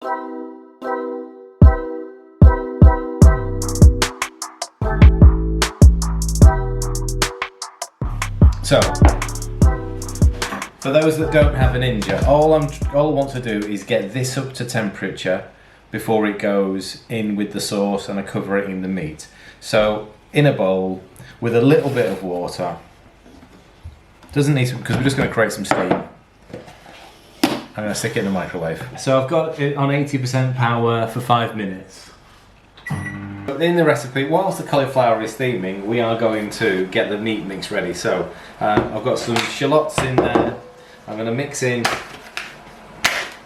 So, for those that don't have a Ninja, all I want to do is get this up to temperature before it goes in with the sauce and I cover it in the meat. So, in a bowl with a little bit of water. Doesn't need to, because we're just going to create some steam. I'm going to stick it in the microwave. So I've got it on 80% power for 5 minutes. But in the recipe, whilst the cauliflower is steaming, we are going to get the meat mix ready. So I've got some shallots in there. I'm going to mix in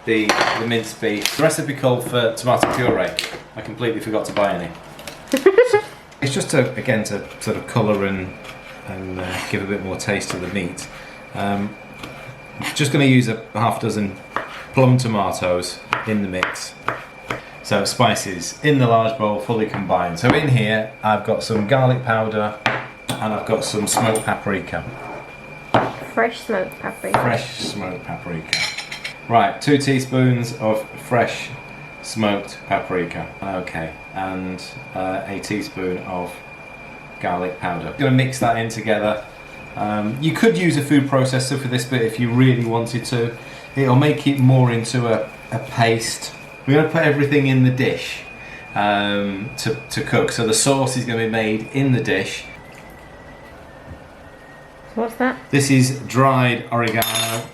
the minced beef. The recipe called for tomato puree. I completely forgot to buy any. It's just to, again, to sort of colour and give a bit more taste to the meat. Just going to use a half dozen plum tomatoes in the mix. So spices in the large bowl, fully combined. So in here I've got some garlic powder and I've got some smoked paprika. Fresh smoked paprika. Fresh smoked paprika. Right, 2 teaspoons of fresh smoked paprika. Okay, and a teaspoon of garlic powder. I'm going to mix that in together. You could use a food processor for this bit if you really wanted to. It'll make it more into a paste. We're going to put everything in the dish to cook. So the sauce is going to be made in the dish. What's that? This is dried oregano.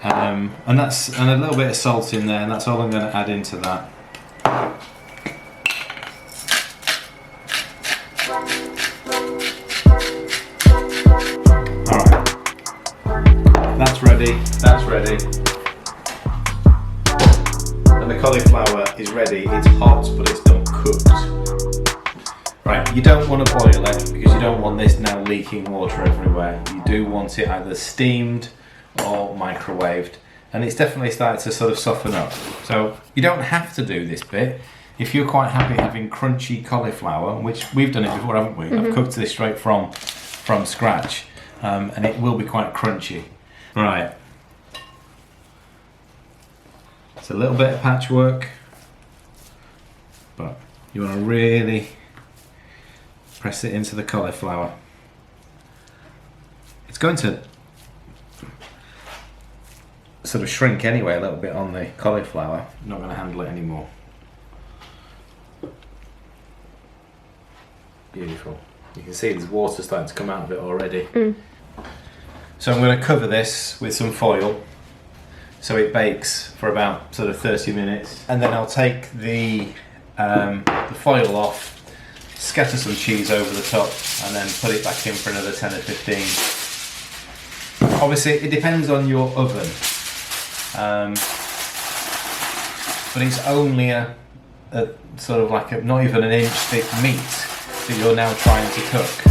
And a little bit of salt in there, and that's all I'm going to add into that. That's ready, that's ready. And the cauliflower is ready. It's hot, but it's not cooked. Right, you don't want to boil it because you don't want this now leaking water everywhere. You do want it either steamed or microwaved. And it's definitely started to sort of soften up. So you don't have to do this bit. If you're quite happy having crunchy cauliflower, which we've done it before, haven't we? I've cooked this straight from scratch, and it will be quite crunchy. Right, it's a little bit of patchwork, but you want to really press it into the cauliflower. It's going to sort of shrink anyway a little bit on the cauliflower. I'm not going to handle it anymore. Beautiful. You can see there's water starting to come out of it already. So I'm going to cover this with some foil so it bakes for about sort of 30 minutes, and then I'll take the foil off, scatter some cheese over the top, and then put it back in for another 10 or 15. Obviously it depends on your oven, but it's only a sort of like not even an inch thick meat that you're now trying to cook.